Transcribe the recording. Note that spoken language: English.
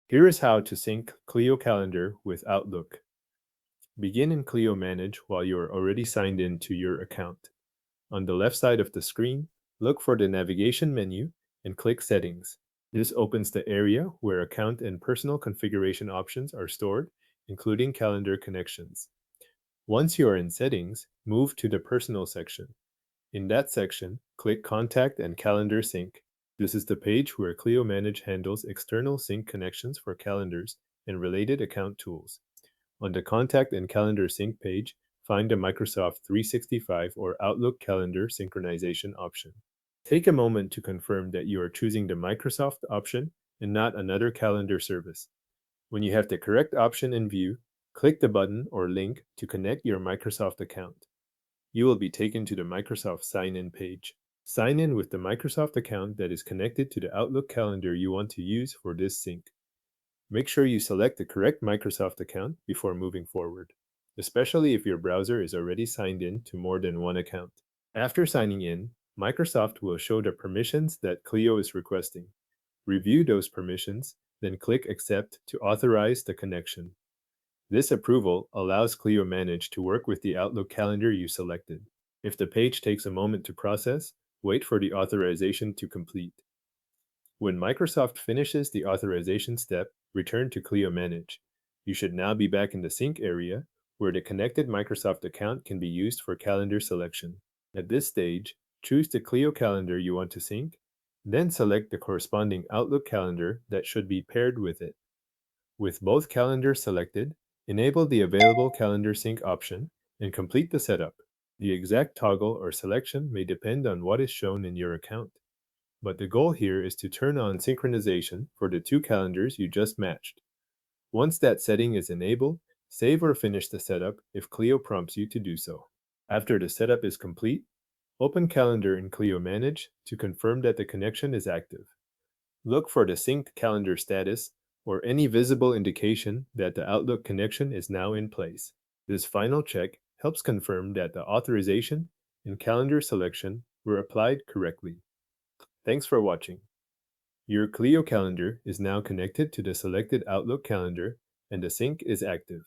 Here is how to sync Clio Calendar with Outlook. Begin in Clio Manage while you are already signed in to your account. On the left side of the screen, look for the navigation menu and click Settings. This opens the area where account and personal configuration options are stored, including calendar connections. Once you are in Settings, move to the Personal section. In that section, click Contact and Calendar Sync. This is the page where Clio Manage handles external sync connections for calendars and related account tools. On the Contact and Calendar Sync page, find the Microsoft 365 or Outlook Calendar synchronization option. Take a moment to confirm that you are choosing the Microsoft option and not another calendar service. When you have the correct option in view, click the button or link to connect your Microsoft account. You will be taken to the Microsoft sign-in page. Sign in with the Microsoft account that is connected to the Outlook calendar you want to use for this sync. Make sure you select the correct Microsoft account before moving forward, especially if your browser is already signed in to more than one account. After signing in, Microsoft will show the permissions that Clio is requesting. Review those permissions, then click Accept to authorize the connection. This approval allows Clio Manage to work with the Outlook calendar you selected. If the page takes a moment to process, wait for the authorization to complete. When Microsoft finishes the authorization step, return to Clio Manage. You should now be back in the sync area, where the connected Microsoft account can be used for calendar selection. At this stage, choose the Clio calendar you want to sync, then select the corresponding Outlook calendar that should be paired with it. With both calendars selected, enable the available calendar sync option and complete the setup. The exact toggle or selection may depend on what is shown in your account, but the goal here is to turn on synchronization for the two calendars you just matched. Once that setting is enabled, save or finish the setup if Clio prompts you to do so. After the setup is complete, open Calendar in Clio Manage to confirm that the connection is active. Look for the synced calendar status or any visible indication that the Outlook connection is now in place. This final check helps confirm that the authorization and calendar selection were applied correctly. Thanks for watching. Your Clio calendar is now connected to the selected Outlook calendar and the sync is active.